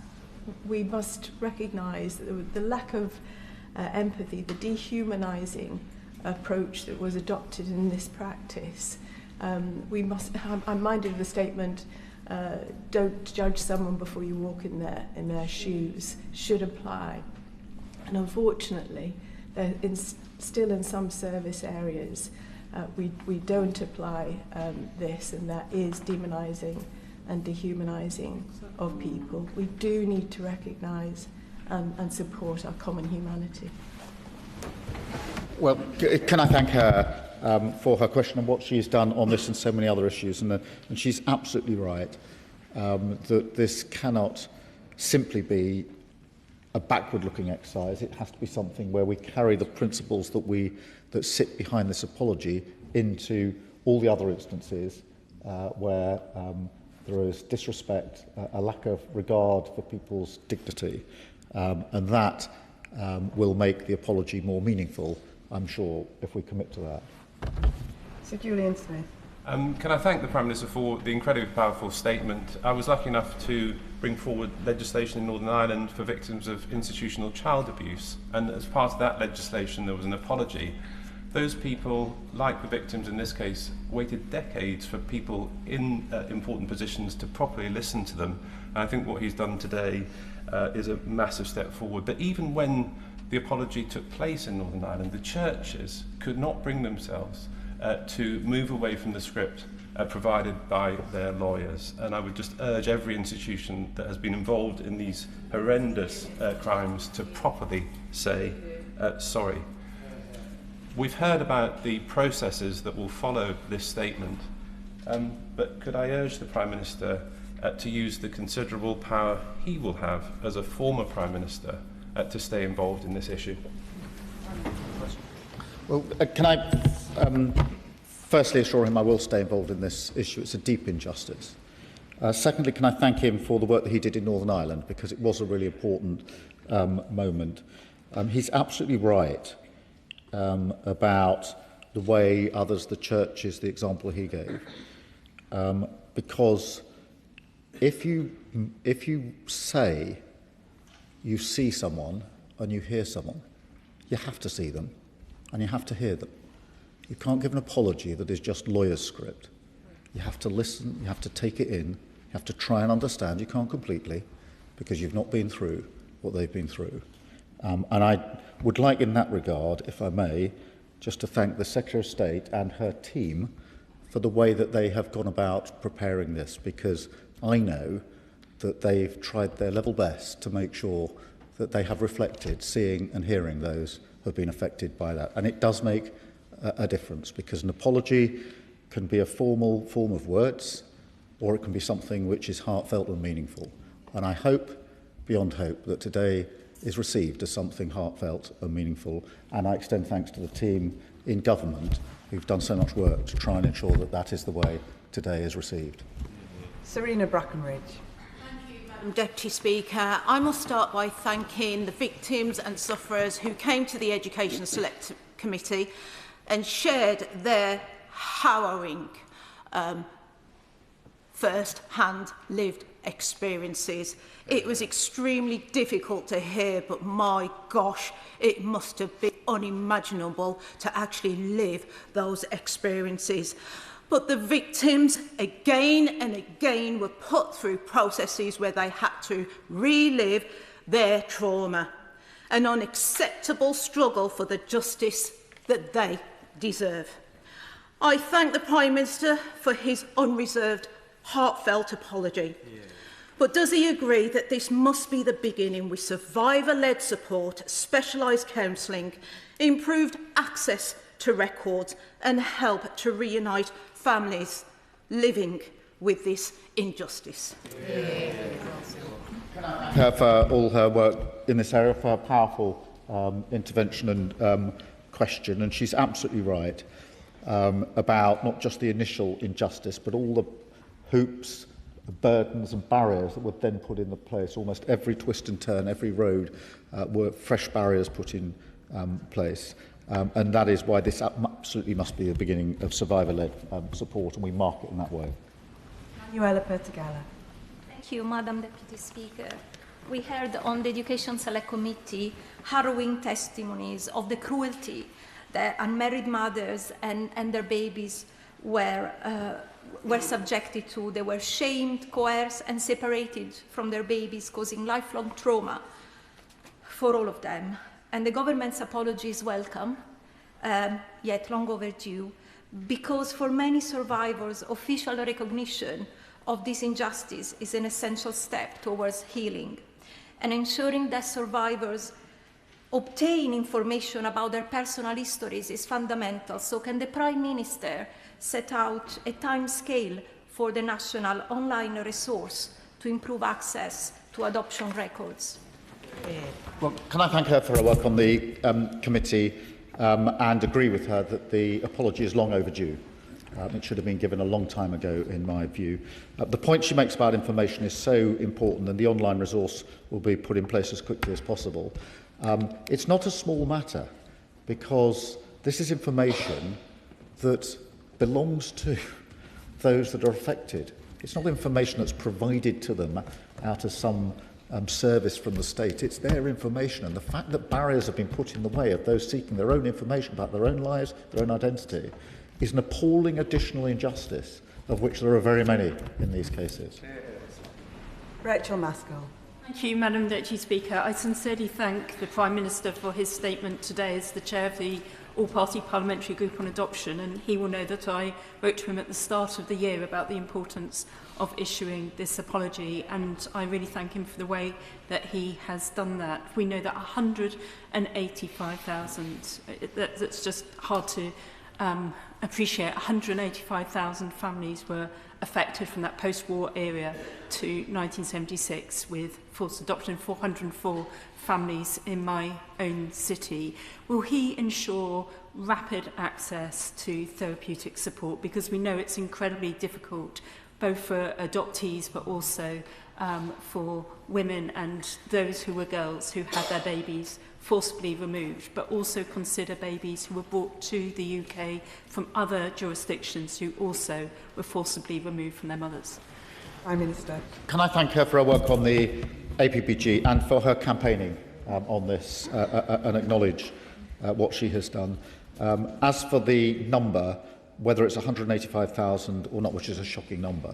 we must recognise the lack of empathy, the dehumanising approach that was adopted in this practice? I'm minded of the statement, don't judge someone before you walk in their shoes, should apply. And unfortunately, still in some service areas, we don't apply this, and that is demonising and dehumanising of people. We do need to recognise and support our common humanity. Well, can I thank her for her question and what she's done on this and so many other issues. And she's absolutely right that this cannot simply be a backward-looking exercise. It has to be something where we carry the principles that sit behind this apology into all the other instances where there is disrespect, a lack of regard for people's dignity, and that will make the apology more meaningful, I'm sure, if we commit to that. Sir Julian Smith. Can I thank the Prime Minister for the incredibly powerful statement. I was lucky enough to bring forward legislation in Northern Ireland for victims of institutional child abuse, and as part of that legislation there was an apology. Those people, like the victims in this case, waited decades for people in important positions to properly listen to them. And I think what he's done today is a massive step forward. But even when the apology took place in Northern Ireland, the churches could not bring themselves to move away from the script provided by their lawyers. And I would just urge every institution that has been involved in these horrendous crimes to properly say sorry. We've heard about the processes that will follow this statement, but could I urge the Prime Minister to use the considerable power he will have as a former Prime Minister to stay involved in this issue? Well, can I firstly assure him I will stay involved in this issue? It's a deep injustice. Secondly, can I thank him for the work that he did in Northern Ireland, because it was a really important moment. He's absolutely right about the way others, the churches, the example he gave. Because if you say you see someone and you hear someone, you have to see them and you have to hear them. You can't give an apology that is just lawyer's script. You have to listen, you have to take it in, you have to try and understand. You can't completely, because you've not been through what they've been through. And I would like, in that regard, if I may, just to thank the Secretary of State and her team for the way that they have gone about preparing this, because I know that they've tried their level best to make sure that they have reflected, seeing and hearing those who have been affected by that. And it does make a difference, because an apology can be a formal form of words, or it can be something which is heartfelt and meaningful. And I hope, beyond hope, that today is received as something heartfelt and meaningful. And I extend thanks to the team in government who've done so much work to try and ensure that that is the way today is received. Serena Brackenridge. Madam Deputy Speaker, I must start by thanking the victims and sufferers who came to the Education Select Committee and shared their harrowing first-hand lived experiences. It was extremely difficult to hear, but my gosh, it must have been unimaginable to actually live those experiences. But the victims, again and again, were put through processes where they had to relive their trauma, an unacceptable struggle for the justice that they deserve. I thank the Prime Minister for his unreserved, heartfelt apology. But does he agree that this must be the beginning with survivor-led support, specialised counselling, improved access to records and help to reunite families living with this injustice? Her for all her work in this area, for her powerful intervention and question, and she's absolutely right about not just the initial injustice, but all the hoops, burdens and barriers that were then put into place. Almost every twist and turn, every road were fresh barriers put in place. And that is why this absolutely must be the beginning of survivor-led support, and we mark it in that way. Manuela Pertigala. Thank you, Madam Deputy Speaker. We heard on the Education Select Committee harrowing testimonies of the cruelty that unmarried mothers and their babies were subjected to. They were shamed, coerced and separated from their babies, causing lifelong trauma for all of them. And the government's apology is welcome, yet long overdue, because for many survivors, official recognition of this injustice is an essential step towards healing. And ensuring that survivors obtain information about their personal histories is fundamental. So can the Prime Minister set out a time scale for the national online resource to improve access to adoption records? Well, can I thank her for her work on the committee and agree with her that the apology is long overdue. It should have been given a long time ago, in my view. The point she makes about information is so important, and the online resource will be put in place as quickly as possible. It's not a small matter, because this is information that belongs to those that are affected. It's not information that's provided to them out of some service from the state. It's their information, and the fact that barriers have been put in the way of those seeking their own information about their own lives, their own identity, is an appalling additional injustice, of which there are very many in these cases. Rachel Maskell. Thank you, Madam Deputy Speaker. I sincerely thank the Prime Minister for his statement today as the chair of the all-party parliamentary group on adoption, and he will know that I wrote to him at the start of the year about the importance of issuing this apology, and I really thank him for the way that he has done that. We know that 185,000, that's just hard to appreciate, 185,000 families were affected from that post-war era to 1976 with forced adoption, 404 families in my own city. Will he ensure rapid access to therapeutic support? Because we know it's incredibly difficult both for adoptees but also for women and those who were girls who had their babies forcibly removed, but also consider babies who were brought to the UK from other jurisdictions who also were forcibly removed from their mothers. Prime Minister. Can I thank her for her work on the APPG and for her campaigning on this and acknowledge what she has done. As for the number, whether it's 185,000 or not, which is a shocking number,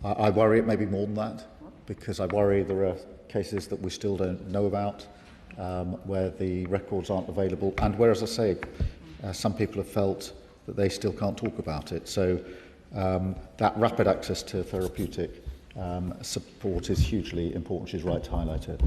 I worry it may be more than that, because I worry there are cases that we still don't know about, where the records aren't available, and where, as I say, some people have felt that they still can't talk about it. So that rapid access to therapeutic support is hugely important. She's right to highlight it.